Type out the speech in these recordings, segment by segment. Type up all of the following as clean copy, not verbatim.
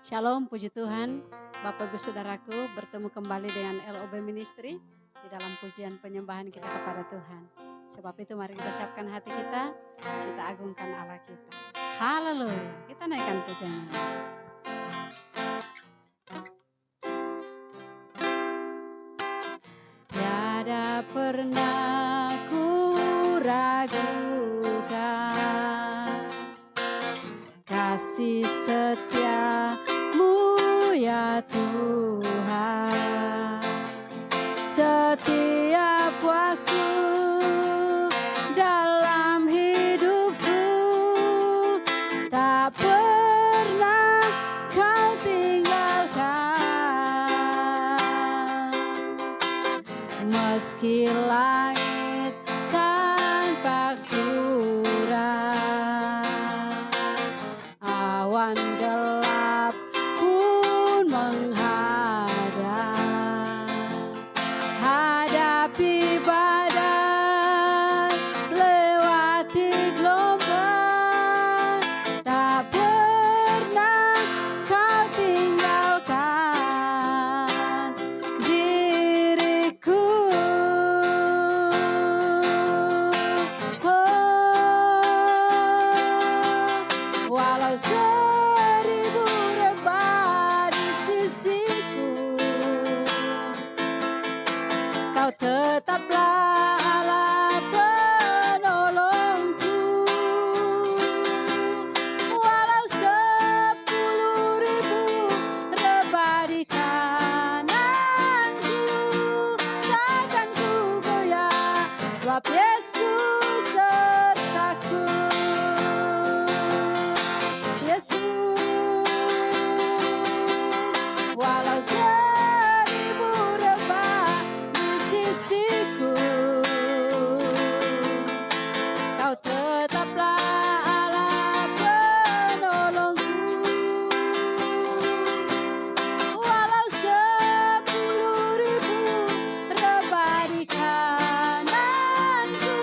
Shalom, puji Tuhan. Bapak Ibu Saudaraku, bertemu kembali dengan LOB Ministry di dalam pujian penyembahan kita kepada Tuhan. Sebab itu mari kita siapkan hati kita agungkan Allah kita. Haleluya, kita naikkan pujiannya. Tiada pernah ku ragukan kasih setiamu ya Tuhan. Setiap waktu dalam hidupku tak pernah kau tinggalkan. Meski langit tanpa surah, awan gelap pun menghadap, hadapi badai, lewati gelombang, tak pernah kau tinggalkan diriku. Walau seribu rebah di sisiku, kau tetaplah Allah penolongku. Walau 10.000 rebah di kananku, takkan ku goyah, sebab Yesus sertaku. Yesus, walau 1000 rebah di sisiku, kau tetaplah Allah penolongku. Walau 10.000 rebah di kananku,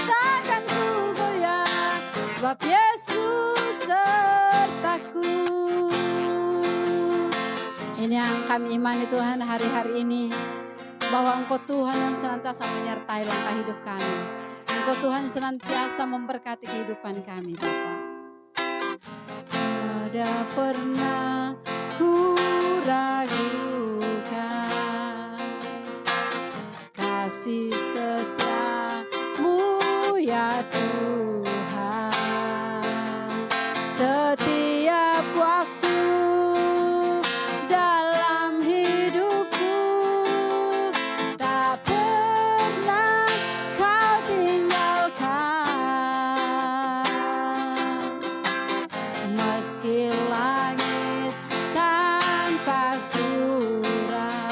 takkan ku goyah, sebab Yesus sertaku. Ini yang kami imani Tuhan hari-hari ini, bahwa Engkau Tuhan yang senantiasa menyertai langkah hidup kami. Engkau Tuhan senantiasa memberkati kehidupan kami, Bapa. Tidak pernah ku ragukan kasih setiamu ya Tuhan. Setiap waktu dalam hidupku tak pernah kau tinggalkan. Meski langit tanpa surah,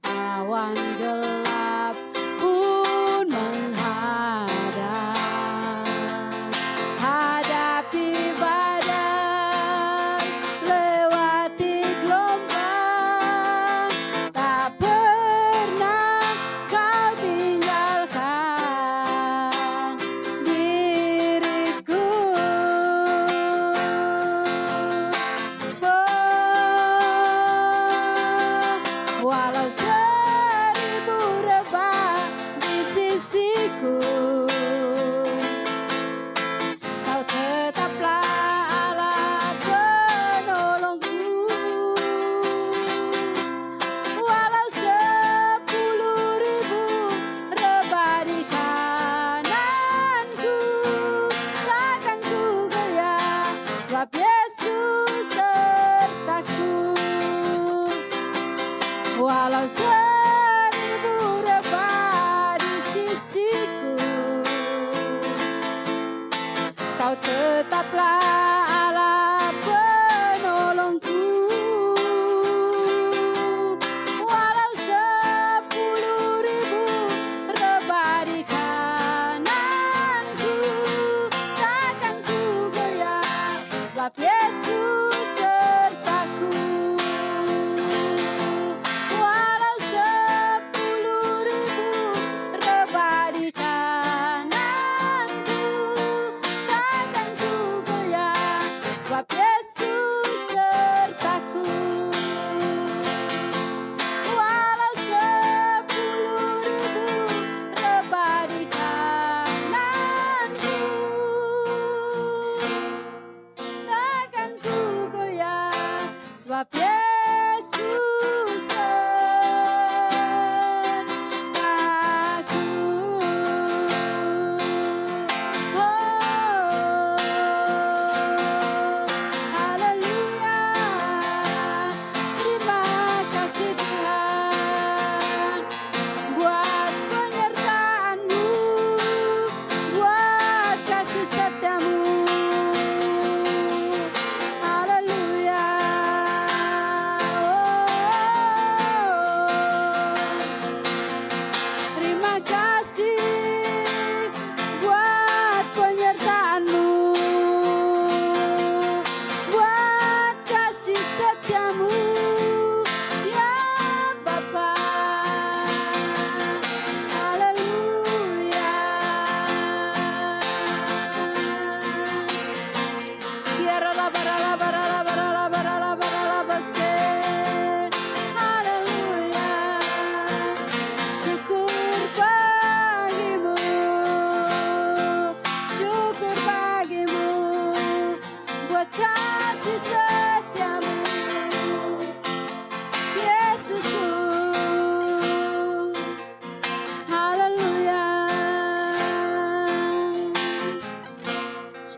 awan gelap pun menghadap,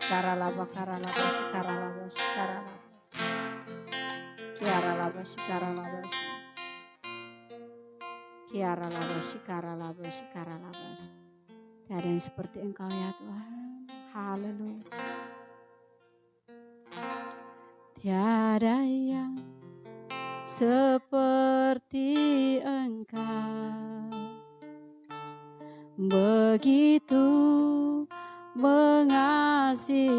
Karalaba karalaba karalaba karalaba. Kiaralaba karalaba. Kiaralaba karalaba karalaba. Tiada yang seperti Engkau ya Tuhan. Haleluya. Tiada yang seperti Engkau, begitu mengasihiku.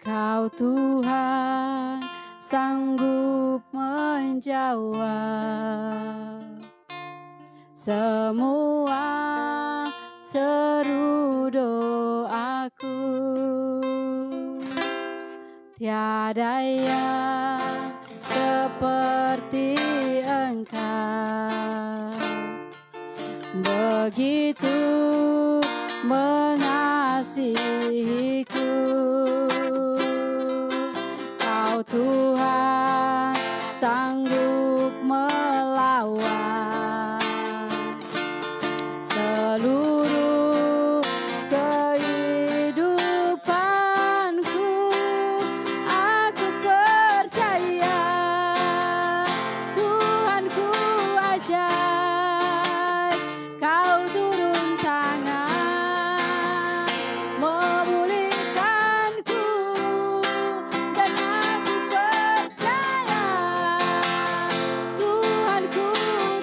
Kau Tuhan sanggup menjawab semua seru doaku. Tiada yang seperti Engkau, begitu mengasihiku. Kau Tuhan sanggup melawan seluruh kehidupanku. Aku percaya Tuhanku ajaib. Kau turun tangan memulihkanku, dan aku percaya Tuhanku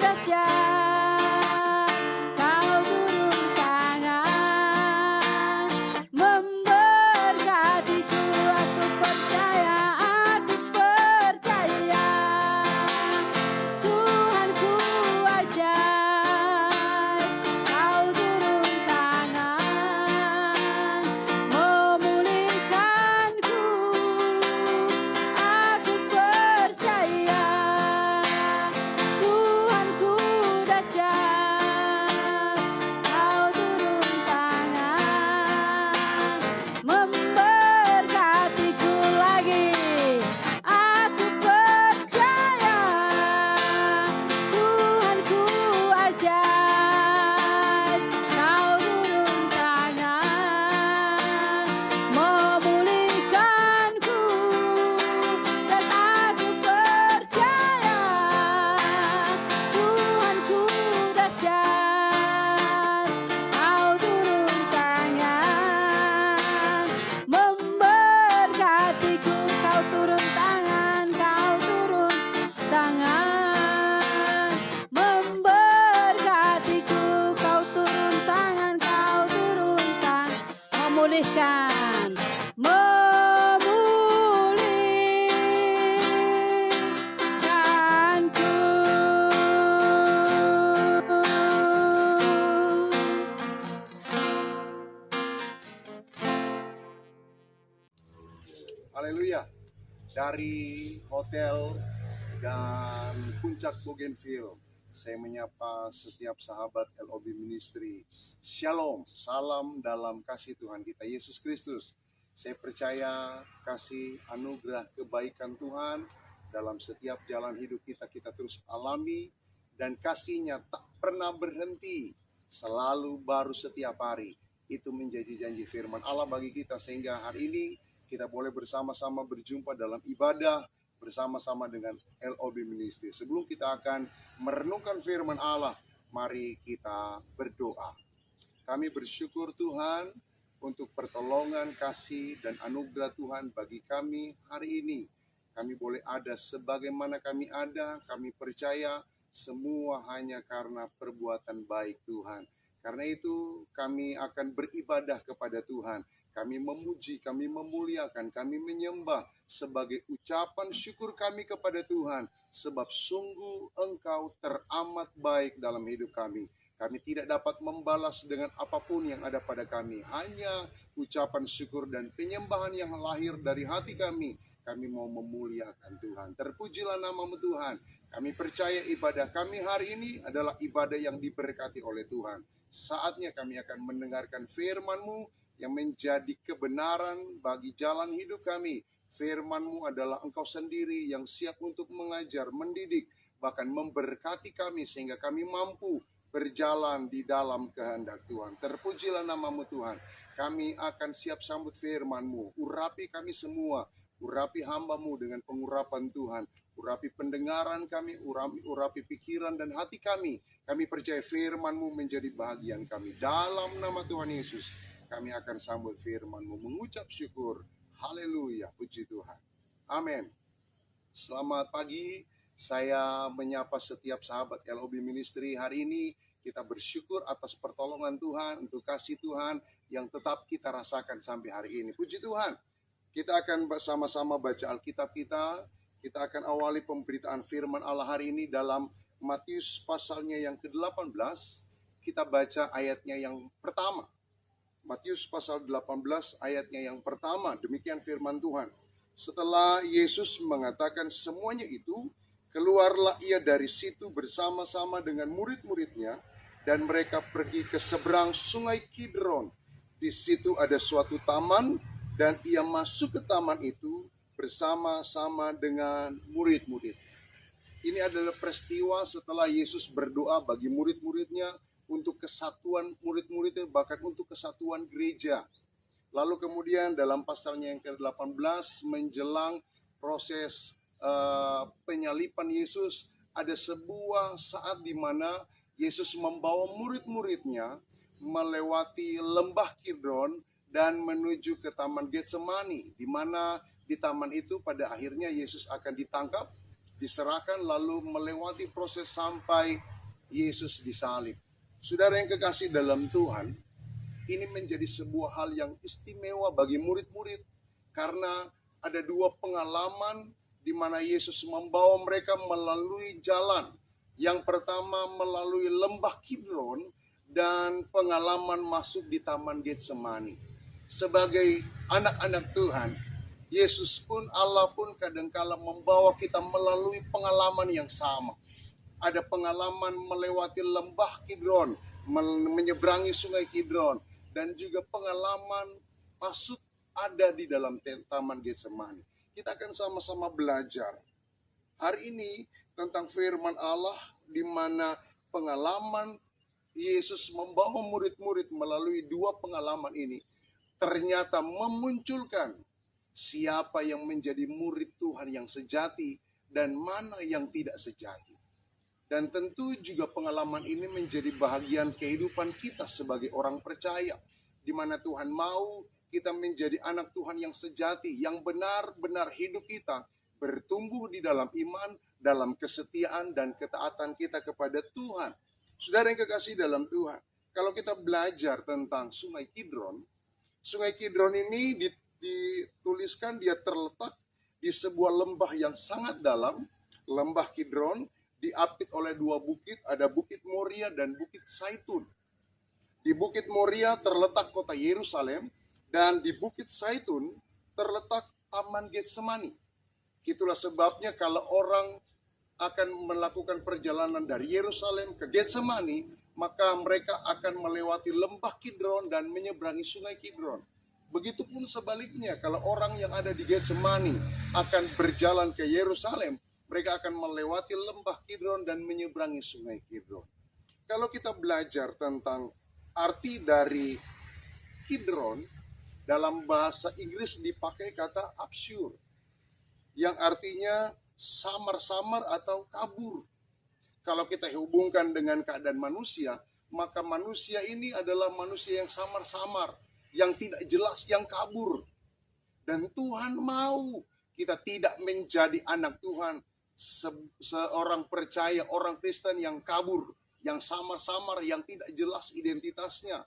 dahsyat. Kau turun tangan memberkatiku. Aku percaya Tuhanku ajaib. Kau turun tangan memulihkanku. Aku percaya Tuhanku dahsyat. Kau turun tangan memberkatiku lagi. Aku percaya Tuhanku ajaib. Kau turun tangan memulihkanku, dan aku percaya Tuhanku dahsyat. Kau turun tangan memberkatiku. Kau turun tangan memberkatiku. Kau turun tangan memulihkan, memulihkanku. Haleluya. Dari Hotel dan Puncak Bougainville, saya menyapa setiap sahabat LOB Ministry. Shalom, salam dalam kasih Tuhan kita Yesus Kristus. Saya percaya kasih, anugerah, kebaikan Tuhan dalam setiap jalan hidup kita terus alami, dan kasih-Nya tak pernah berhenti, selalu baru setiap hari. Itu menjadi janji firman Allah bagi kita, sehingga hari ini kita boleh bersama-sama berjumpa dalam ibadah bersama-sama dengan LOB Ministry. Sebelum kita akan merenungkan firman Allah, mari kita berdoa. Kami bersyukur Tuhan untuk pertolongan, kasih, dan anugerah Tuhan bagi kami hari ini. Kami boleh ada sebagaimana kami ada, kami percaya semua hanya karena perbuatan baik Tuhan. Karena itu kami akan beribadah kepada Tuhan. Kami memuji, kami memuliakan, kami menyembah sebagai ucapan syukur kami kepada Tuhan. Sebab sungguh Engkau teramat baik dalam hidup kami. Kami tidak dapat membalas dengan apapun yang ada pada kami. Hanya ucapan syukur dan penyembahan yang lahir dari hati kami. Kami mau memuliakan Tuhan. Terpujilah nama-Mu Tuhan. Kami percaya ibadah kami hari ini adalah ibadah yang diberkati oleh Tuhan. Saatnya kami akan mendengarkan firman-Mu yang menjadi kebenaran bagi jalan hidup kami. Firman-Mu adalah Engkau sendiri yang siap untuk mengajar, mendidik, bahkan memberkati kami sehingga kami mampu berjalan di dalam kehendak Tuhan. Terpujilah namamu Tuhan. Kami akan siap sambut firman-Mu. Urapi kami semua. Urapi hamba-Mu dengan pengurapan Tuhan. Urapi pendengaran kami, urapi pikiran dan hati kami. Kami percaya firman-Mu menjadi bahagian kami. Dalam nama Tuhan Yesus, kami akan sambut firman-Mu. Mengucap syukur. Haleluya, puji Tuhan. Amin. Selamat pagi. Saya menyapa setiap sahabat LOB Ministry. Hari ini kita bersyukur atas pertolongan Tuhan, untuk kasih Tuhan yang tetap kita rasakan sampai hari ini. Puji Tuhan. Kita akan bersama-sama baca Alkitab kita. Kita akan awali pemberitaan firman Allah hari ini dalam Matius pasalnya yang ke-18. Kita baca ayatnya yang pertama. Matius pasal 18 ayatnya yang pertama. Demikian firman Tuhan. Setelah Yesus mengatakan semuanya itu, keluarlah ia dari situ bersama-sama dengan murid-muridnya, dan mereka pergi ke seberang sungai Kidron. Di situ ada suatu taman, dan ia masuk ke taman itu bersama-sama dengan murid-murid. Ini adalah peristiwa setelah Yesus berdoa bagi murid-muridnya untuk kesatuan murid-muridnya, bahkan untuk kesatuan gereja. Lalu kemudian dalam pasalnya yang ke-18 menjelang proses penyalipan Yesus, ada sebuah saat di mana Yesus membawa murid-muridnya melewati lembah Kidron dan menuju ke Taman Getsemani, di mana di taman itu pada akhirnya Yesus akan ditangkap, diserahkan, lalu melewati proses sampai Yesus disalib. Saudara yang kekasih dalam Tuhan, ini menjadi sebuah hal yang istimewa bagi murid-murid, karena ada dua pengalaman di mana Yesus membawa mereka melalui jalan. Yang pertama melalui lembah Kidron, dan pengalaman masuk di Taman Getsemani. Sebagai anak-anak Tuhan, Yesus pun, Allah pun kadangkala membawa kita melalui pengalaman yang sama. Ada pengalaman melewati lembah Kidron, menyeberangi sungai Kidron, dan juga pengalaman masuk ada di dalam Taman Getsemani. Kita akan sama-sama belajar hari ini tentang firman Allah, di mana pengalaman Yesus membawa murid-murid melalui dua pengalaman ini ternyata memunculkan siapa yang menjadi murid Tuhan yang sejati dan mana yang tidak sejati. Dan tentu juga pengalaman ini menjadi bahagian kehidupan kita sebagai orang percaya, di mana Tuhan mau kita menjadi anak Tuhan yang sejati, yang benar-benar hidup kita bertumbuh di dalam iman, dalam kesetiaan dan ketaatan kita kepada Tuhan. Saudara yang kekasih dalam Tuhan, kalau kita belajar tentang Sungai Kidron ini dituliskan dia terletak di sebuah lembah yang sangat dalam. Lembah Kidron diapit oleh dua bukit, ada Bukit Moria dan Bukit Zaitun. Di Bukit Moria terletak kota Yerusalem, dan di Bukit Zaitun terletak Taman Getsemani. Itulah sebabnya kalau orang akan melakukan perjalanan dari Yerusalem ke Getsemani, maka mereka akan melewati lembah Kidron dan menyeberangi sungai Kidron. Begitupun sebaliknya, kalau orang yang ada di Getsemani akan berjalan ke Yerusalem, mereka akan melewati lembah Kidron dan menyeberangi sungai Kidron. Kalau kita belajar tentang arti dari Kidron, dalam bahasa Inggris dipakai kata absurd, yang artinya samar-samar atau kabur. Kalau kita hubungkan dengan keadaan manusia, maka manusia ini adalah manusia yang samar-samar, yang tidak jelas, yang kabur. Dan Tuhan mau kita tidak menjadi anak Tuhan, seorang percaya, orang Kristen yang kabur, yang samar-samar, yang tidak jelas identitasnya.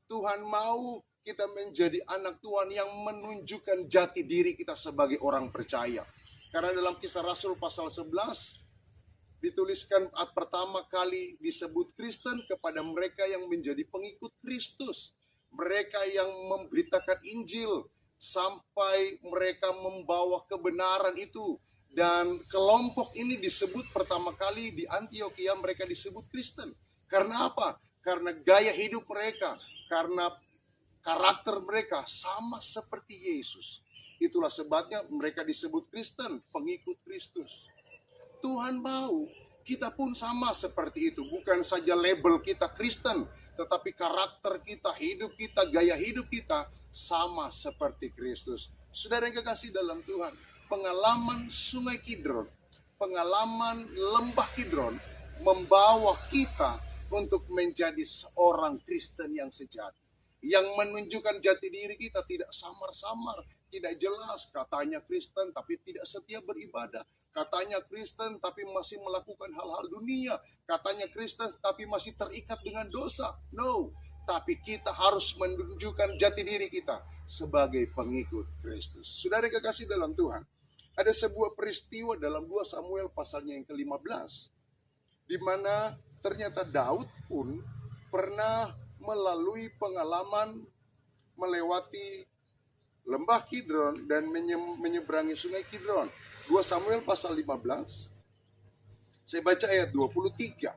Tuhan mau kita menjadi anak Tuhan yang menunjukkan jati diri kita sebagai orang percaya. Karena dalam Kisah Rasul pasal 11 dituliskan pertama kali disebut Kristen kepada mereka yang menjadi pengikut Kristus. Mereka yang memberitakan Injil sampai mereka membawa kebenaran itu. Dan kelompok ini disebut pertama kali di Antioquia, mereka disebut Kristen. Karena apa? Karena gaya hidup mereka, karena karakter mereka sama seperti Yesus. Itulah sebabnya mereka disebut Kristen, pengikut Kristus. Tuhan mau Kita pun sama seperti itu. Bukan saja label kita Kristen, tetapi karakter kita, hidup kita, gaya hidup kita sama seperti Kristus. Saudara yang kekasih dalam Tuhan, pengalaman Sungai Kidron, pengalaman Lembah Kidron membawa kita untuk menjadi seorang Kristen yang sejati, yang menunjukkan jati diri kita tidak samar-samar, tidak jelas. Katanya Kristen tapi tidak setia beribadah. Katanya Kristen tapi masih melakukan hal-hal dunia. Katanya Kristen tapi masih terikat dengan dosa. No, tapi kita harus menunjukkan jati diri kita sebagai pengikut Kristus. Saudara yang kekasih dalam Tuhan, ada sebuah peristiwa dalam 2 Samuel pasalnya yang ke-15, di mana ternyata Daud pun pernah melalui pengalaman melewati Lembah Kidron dan menyeberangi Sungai Kidron. 2 Samuel pasal 15, saya baca ayat 23.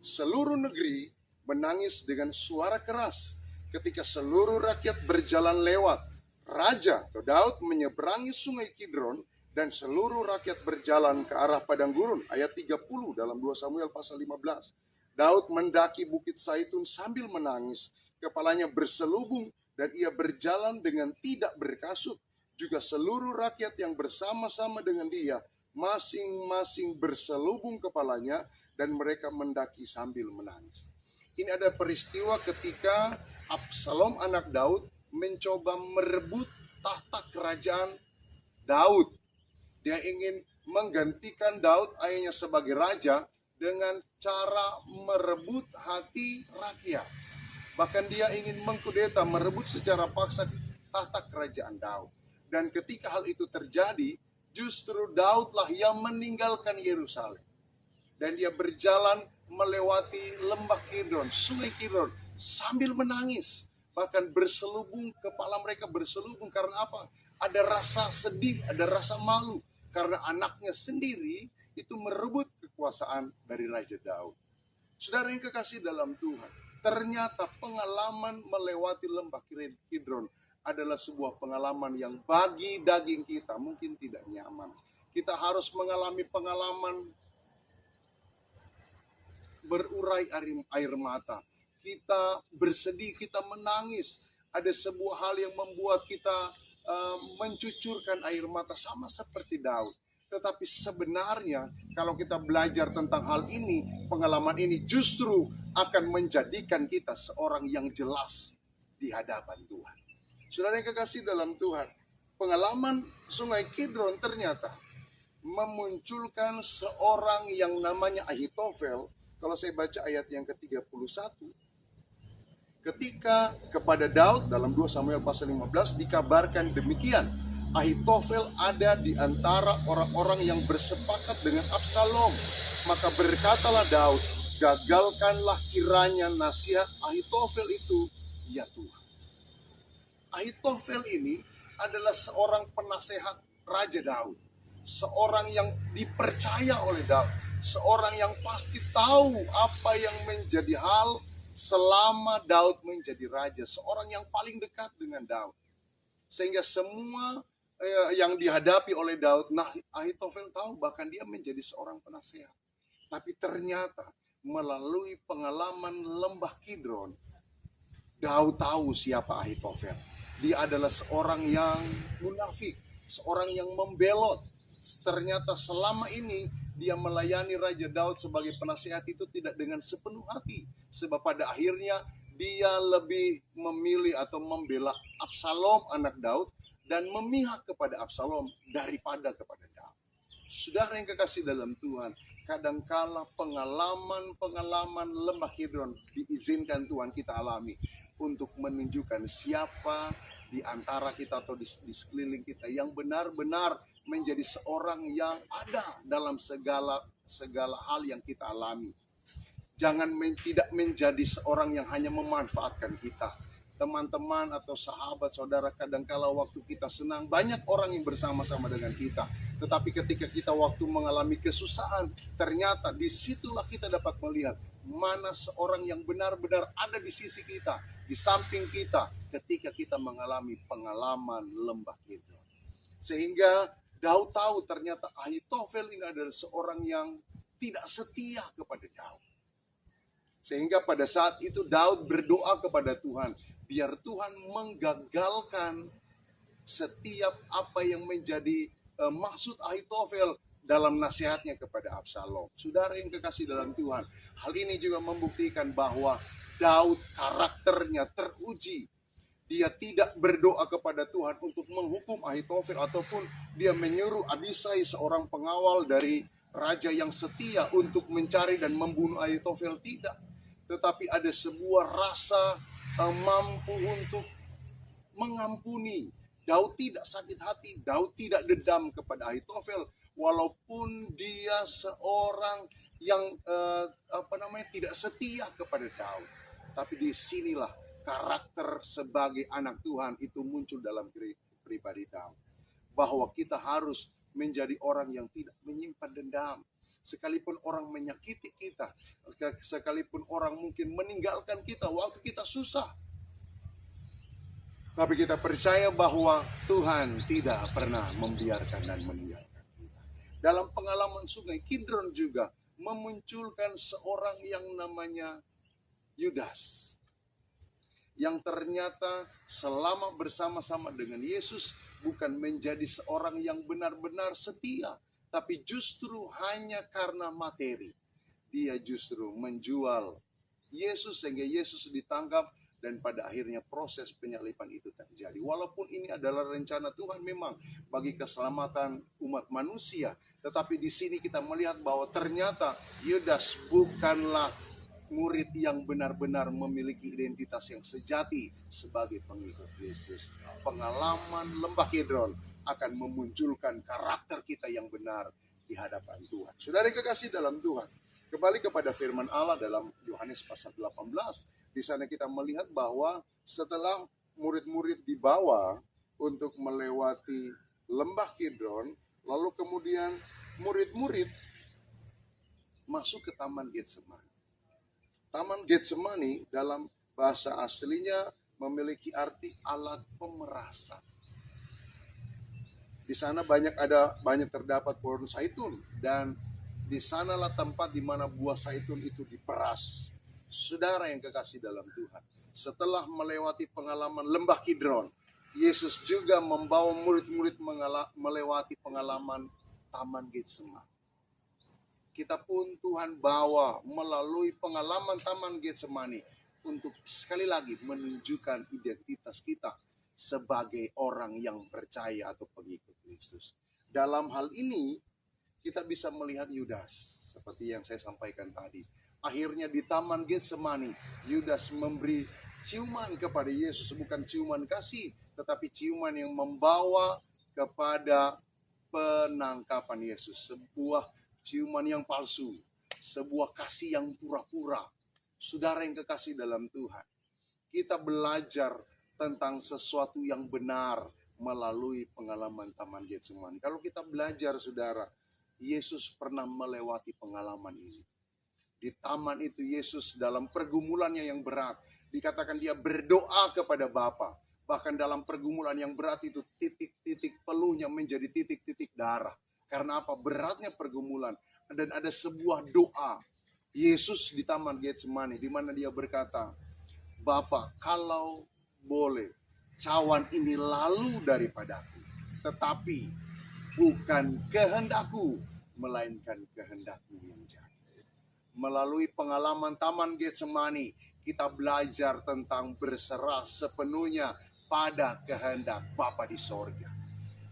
Seluruh negeri menangis dengan suara keras ketika seluruh rakyat berjalan lewat. Raja atau Daud menyeberangi Sungai Kidron dan seluruh rakyat berjalan ke arah padang gurun. Ayat 30 dalam 2 Samuel pasal 15. Daud mendaki Bukit Zaitun sambil menangis. Kepalanya berselubung dan ia berjalan dengan tidak berkasut. Juga seluruh rakyat yang bersama-sama dengan dia masing-masing berselubung kepalanya dan mereka mendaki sambil menangis. Ini ada peristiwa ketika Absalom anak Daud mencoba merebut tahta kerajaan Daud. Dia ingin menggantikan Daud ayahnya sebagai raja dengan cara merebut hati rakyat. Bahkan dia ingin mengkudeta, merebut secara paksa tahta kerajaan Daud. Dan ketika hal itu terjadi, justru Daudlah yang meninggalkan Yerusalem. Dan dia berjalan melewati Lembah Kidron, Sungai Kidron, sambil menangis. Bahkan berselubung, kepala mereka berselubung. Karena apa? Ada rasa sedih, ada rasa malu. Karena anaknya sendiri itu merebut kekuasaan dari Raja Daud. Saudara yang kekasih dalam Tuhan, ternyata pengalaman melewati Lembah Kidron adalah sebuah pengalaman yang bagi daging kita mungkin tidak nyaman. Kita harus mengalami pengalaman berurai air mata. Kita bersedih, kita menangis. Ada sebuah hal yang membuat kita mencucurkan air mata sama seperti Daud. Tetapi sebenarnya kalau kita belajar tentang hal ini, pengalaman ini justru akan menjadikan kita seorang yang jelas di hadapan Tuhan. Saudara yang kekasih dalam Tuhan, pengalaman Sungai Kidron ternyata memunculkan seorang yang namanya Ahitofel. Kalau saya baca ayat yang ke-31, ketika kepada Daud dalam 2 Samuel pasal 15 dikabarkan demikian, Ahitofel ada di antara orang-orang yang bersepakat dengan Absalom. Maka berkatalah Daud, gagalkanlah kiranya nasihat Ahitofel itu, ya Tuhan. Ahitofel ini adalah seorang penasehat Raja Daud. Seorang yang dipercaya oleh Daud. Seorang yang pasti tahu apa yang menjadi hal selama Daud menjadi raja. Seorang yang paling dekat dengan Daud. Sehingga semua yang dihadapi oleh Daud, nah Ahitofel tahu, bahkan dia menjadi seorang penasehat. Tapi ternyata melalui pengalaman Lembah Kidron, Daud tahu siapa Ahitofel. Dia adalah seorang yang munafik, seorang yang membelot. Ternyata selama ini dia melayani Raja Daud sebagai penasehat itu tidak dengan sepenuh hati. Sebab pada akhirnya dia lebih memilih atau membela Absalom anak Daud dan memihak kepada Absalom daripada kepada Daud. Saudara yang kekasih dalam Tuhan, kadangkala pengalaman Lembah Kidron diizinkan Tuhan kita alami untuk menunjukkan siapa di antara kita atau di sekeliling kita yang benar-benar menjadi seorang yang ada dalam segala hal yang kita alami. Jangan tidak menjadi seorang yang hanya memanfaatkan kita. Teman-teman atau sahabat, saudara, kadangkala waktu kita senang, banyak orang yang bersama-sama dengan kita. Tetapi ketika kita waktu mengalami kesusahan, ternyata disitulah kita dapat melihat mana seorang yang benar-benar ada di sisi kita, di samping kita, ketika kita mengalami pengalaman Lembah Kidron. Sehingga Daud tahu ternyata Ahitofel ini adalah seorang yang tidak setia kepada Daud. Sehingga pada saat itu Daud berdoa kepada Tuhan, biar Tuhan menggagalkan setiap apa yang menjadi maksud Ahitofel dalam nasihatnya kepada Absalom. Saudara yang kekasih dalam Tuhan, hal ini juga membuktikan bahwa Daud karakternya teruji. Dia tidak berdoa kepada Tuhan untuk menghukum Ahitofel ataupun dia menyuruh Abisai, seorang pengawal dari raja yang setia, untuk mencari dan membunuh Ahitofel. Tidak. Tetapi ada sebuah rasa mampu untuk mengampuni. Daud tidak sakit hati, Daud tidak dendam kepada Ahitofel, walaupun dia seorang yang tidak setia kepada Daud. Tapi disinilah karakter sebagai anak Tuhan itu muncul dalam pribadi Daud. Bahwa kita harus menjadi orang yang tidak menyimpan dendam. Sekalipun orang menyakiti kita, sekalipun orang mungkin meninggalkan kita waktu kita susah, tapi kita percaya bahwa Tuhan tidak pernah membiarkan dan meninggalkan kita. Dalam pengalaman Sungai Kidron juga memunculkan seorang yang namanya Yudas, yang ternyata selama bersama-sama dengan Yesus bukan menjadi seorang yang benar-benar setia, tapi justru hanya karena materi. Dia justru menjual Yesus sehingga Yesus ditangkap, dan pada akhirnya proses penyaliban itu terjadi. Walaupun ini adalah rencana Tuhan memang bagi keselamatan umat manusia, tetapi di sini kita melihat bahwa ternyata Yudas bukanlah murid yang benar-benar memiliki identitas yang sejati sebagai pengikut Kristus. Pengalaman Lembah Kidron akan memunculkan karakter kita yang benar di hadapan Tuhan. Saudara yang kekasih dalam Tuhan, kembali kepada firman Allah dalam Yohanes pasal 18. Di sana kita melihat bahwa setelah murid-murid dibawa untuk melewati Lembah Kidron, lalu kemudian murid-murid masuk ke Taman Getsemani. Taman Getsemani dalam bahasa aslinya memiliki arti alat pemerasan. Di sana banyak terdapat pohon zaitun, dan di sanalah tempat di mana buah zaitun itu diperas. Saudara yang kekasih dalam Tuhan, setelah melewati pengalaman Lembah Kidron, Yesus juga membawa murid-murid melewati pengalaman Taman Getsemani. Kita pun Tuhan bawa melalui pengalaman Taman Getsemani untuk sekali lagi menunjukkan identitas kita sebagai orang yang percaya atau pengikut Kristus. Dalam hal ini kita bisa melihat Yudas seperti yang saya sampaikan tadi. Akhirnya di Taman Getsemani, Yudas memberi ciuman kepada Yesus, bukan ciuman kasih, tetapi ciuman yang membawa kepada penangkapan Yesus. Sebuah ciuman yang palsu, sebuah kasih yang pura-pura. Saudara yang kekasih dalam Tuhan, kita belajar tentang sesuatu yang benar melalui pengalaman Taman Getsemani. Kalau kita belajar, saudara, Yesus pernah melewati pengalaman ini. Di taman itu Yesus dalam pergumulannya yang berat, dikatakan dia berdoa kepada Bapa. Bahkan dalam pergumulan yang berat itu titik-titik peluhnya menjadi titik-titik darah. Karena apa? Beratnya pergumulan. Dan ada sebuah doa Yesus di Taman Getsemani di mana dia berkata, Bapa, kalau boleh cawan ini lalu daripadaku, tetapi bukan kehendakku, melainkan kehendakmu yang jadi. Melalui pengalaman Taman Getsemani, kita belajar tentang berserah sepenuhnya pada kehendak Bapa di sorga.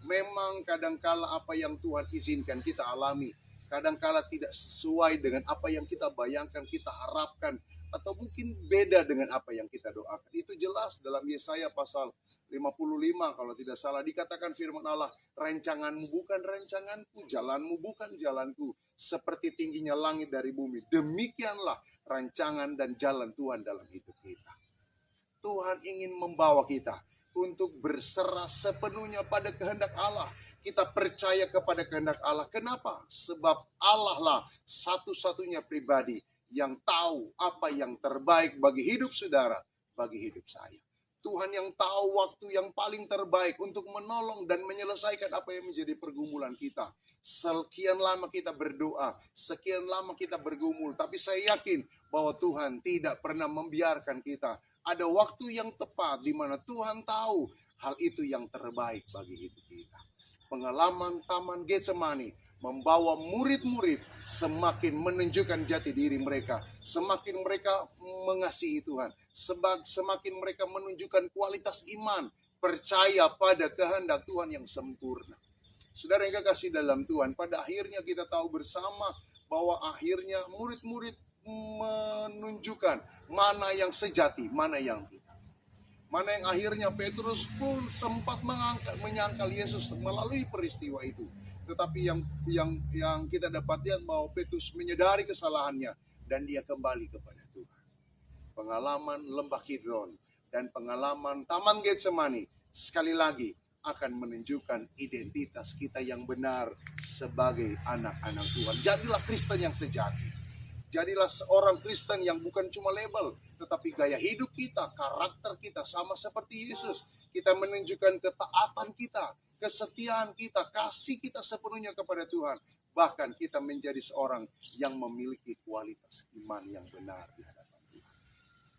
Memang kadangkala apa yang Tuhan izinkan kita alami, kadangkala tidak sesuai dengan apa yang kita bayangkan, kita harapkan, atau mungkin beda dengan apa yang kita doakan. Itu jelas dalam Yesaya pasal 55 kalau tidak salah, dikatakan firman Allah, rancanganmu bukan rancanganku, jalanmu bukan jalanku, seperti tingginya langit dari bumi. Demikianlah rancangan dan jalan Tuhan dalam hidup kita. Tuhan ingin membawa kita untuk berserah sepenuhnya pada kehendak Allah. Kita percaya kepada kehendak Allah. Kenapa? Sebab Allah lah satu-satunya pribadi yang tahu apa yang terbaik bagi hidup saudara, bagi hidup saya. Tuhan yang tahu waktu yang paling terbaik untuk menolong dan menyelesaikan apa yang menjadi pergumulan kita. Sekian lama kita berdoa, sekian lama kita bergumul, tapi saya yakin bahwa Tuhan tidak pernah membiarkan kita. Ada waktu yang tepat di mana Tuhan tahu hal itu yang terbaik bagi hidup kita. Pengalaman Taman Getsemani membawa murid-murid semakin menunjukkan jati diri mereka, semakin mereka mengasihi Tuhan, semakin mereka menunjukkan kualitas iman, percaya pada kehendak Tuhan yang sempurna. Saudara yang kekasih dalam Tuhan, pada akhirnya kita tahu bersama bahwa akhirnya murid-murid menunjukkan mana yang sejati, mana yang tidak. Mana yang akhirnya Petrus pun sempat menyangkal Yesus melalui peristiwa itu. Tetapi yang kita dapat lihat bahwa Petrus menyadari kesalahannya dan dia kembali kepada Tuhan. Pengalaman Lembah Kidron dan pengalaman Taman Getsemani sekali lagi akan menunjukkan identitas kita yang benar sebagai anak-anak Tuhan. Jadilah Kristen yang sejati. Jadilah seorang Kristen yang bukan cuma label, tetapi gaya hidup kita, karakter kita sama seperti Yesus. Kita menunjukkan ketaatan kita, kesetiaan kita, kasih kita sepenuhnya kepada Tuhan. Bahkan kita menjadi seorang yang memiliki kualitas iman yang benar di hadapan Tuhan.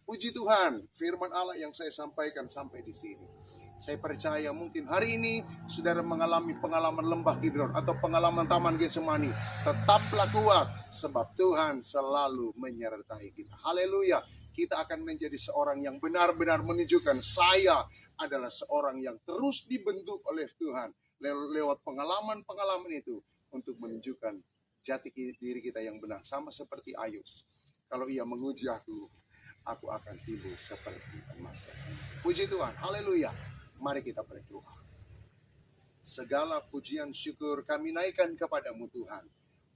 Puji Tuhan, firman Allah yang saya sampaikan sampai di sini. Saya percaya mungkin hari ini saudara mengalami pengalaman Lembah Kidron atau pengalaman Taman Getsemani. Tetaplah kuat sebab Tuhan selalu menyertai kita. Haleluya. Kita akan menjadi seorang yang benar-benar menunjukkan saya adalah seorang yang terus dibentuk oleh Tuhan lewat pengalaman-pengalaman itu untuk menunjukkan jati diri kita yang benar. Sama seperti Ayub. Kalau ia menguji aku akan timbul seperti emas. Puji Tuhan. Haleluya. Mari kita berdoa. Segala pujian syukur kami naikkan kepadamu Tuhan,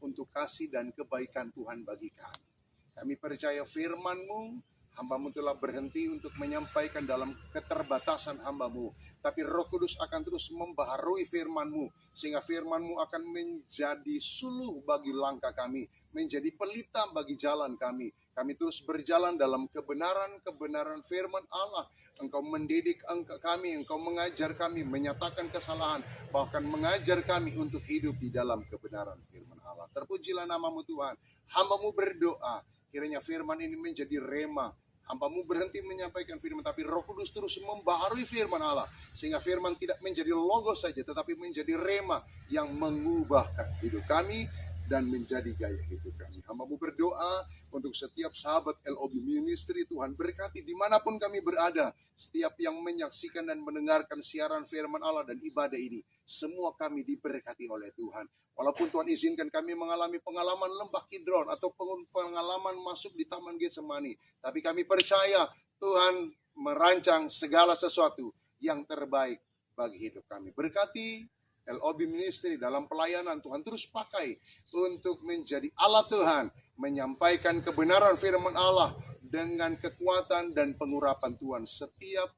untuk kasih dan kebaikan Tuhan bagi kami. Kami percaya firman-Mu, hamba-Mu telah berhenti untuk menyampaikan dalam keterbatasan hamba-Mu. Tapi Roh Kudus akan terus membaharui firman-Mu, sehingga firman-Mu akan menjadi suluh bagi langkah kami, menjadi pelita bagi jalan kami. Kami terus berjalan dalam kebenaran firman Allah. Engkau mendidik kami, Engkau mengajar kami, menyatakan kesalahan, bahkan mengajar kami untuk hidup di dalam kebenaran firman Allah. Terpujilah nama-Mu Tuhan. Hamba-Mu berdoa, kiranya firman ini menjadi rema. Hamba-Mu berhenti menyampaikan firman, tapi Roh Kudus terus membaharui firman Allah. Sehingga firman tidak menjadi logos saja, tetapi menjadi rema yang mengubahkan hidup kami dan menjadi gaya hidup kami. Hamba-Mu berdoa untuk setiap sahabat LOB Ministry, Tuhan berkati dimanapun kami berada. Setiap yang menyaksikan dan mendengarkan siaran firman Allah dan ibadah ini, semua kami diberkati oleh Tuhan. Walaupun Tuhan izinkan kami mengalami pengalaman Lembah Kidron atau pengalaman masuk di Taman Getsemani, tapi kami percaya Tuhan merancang segala sesuatu yang terbaik bagi hidup kami. Berkati LOB Ministry dalam pelayanan, Tuhan terus pakai untuk menjadi alat Tuhan, menyampaikan kebenaran firman Allah dengan kekuatan dan pengurapan Tuhan. Setiap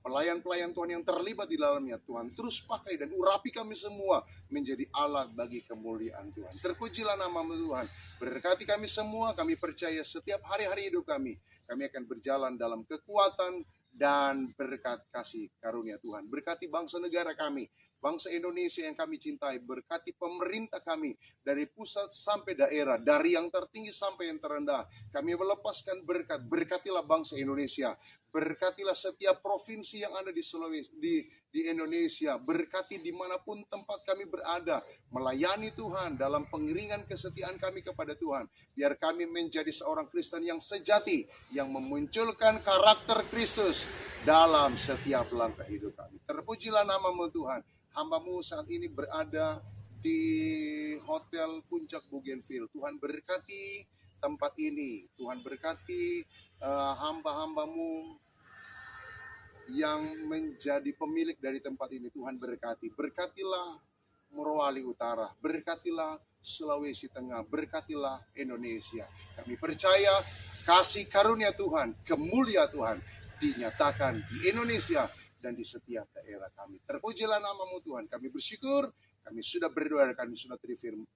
pelayan-pelayan Tuhan yang terlibat di dalamnya, Tuhan terus pakai dan urapi kami semua menjadi alat bagi kemuliaan Tuhan. Terpujilah nama-Mu Tuhan. Berkati kami semua, kami percaya setiap hari-hari hidup kami akan berjalan dalam kekuatan dan berkat kasih karunia Tuhan. Berkati bangsa negara kami, bangsa Indonesia yang kami cintai. Berkati pemerintah kami dari pusat sampai daerah, dari yang tertinggi sampai yang terendah. Kami melepaskan berkat. Berkatilah bangsa Indonesia. Berkatilah setiap provinsi yang ada di Sulawesi, di Indonesia. Berkati dimanapun tempat kami berada. Melayani Tuhan dalam pengiringan kesetiaan kami kepada Tuhan. Biar kami menjadi seorang Kristen yang sejati, yang memunculkan karakter Kristus dalam setiap langkah hidup kami. Terpujilah nama-Mu Tuhan. Hamba-Mu saat ini berada di Hotel Puncak Bougainville. Tuhan berkati tempat ini. Tuhan berkati hamba-hamba-Mu yang menjadi pemilik dari tempat ini. Tuhan berkati. Berkatilah Morowali Utara. Berkatilah Sulawesi Tengah. Berkatilah Indonesia. Kami percaya kasih karunia Tuhan, kemuliaan Tuhan dinyatakan di Indonesia dan di setiap daerah kami. Terpujilah nama-Mu Tuhan. Kami bersyukur, kami sudah berdoa, kami sudah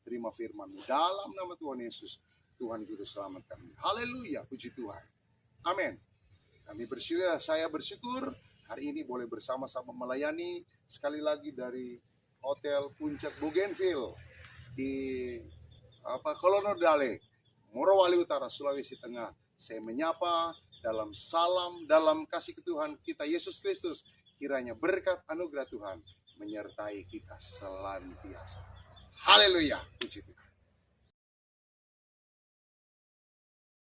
terima firman-Mu. Dalam nama Tuhan Yesus, Tuhan Juru Selamat kami. Haleluya, puji Tuhan. Amin. Kami bersyukur, saya bersyukur hari ini boleh bersama-sama melayani sekali lagi dari Hotel Puncak Bougainville di Kolonodale, Morowali Utara, Sulawesi Tengah. Saya menyapa dalam salam, dalam kasih Tuhan kita Yesus Kristus. Kiranya berkat anugerah Tuhan menyertai kita senantiasa. Haleluya. Puji Tuhan.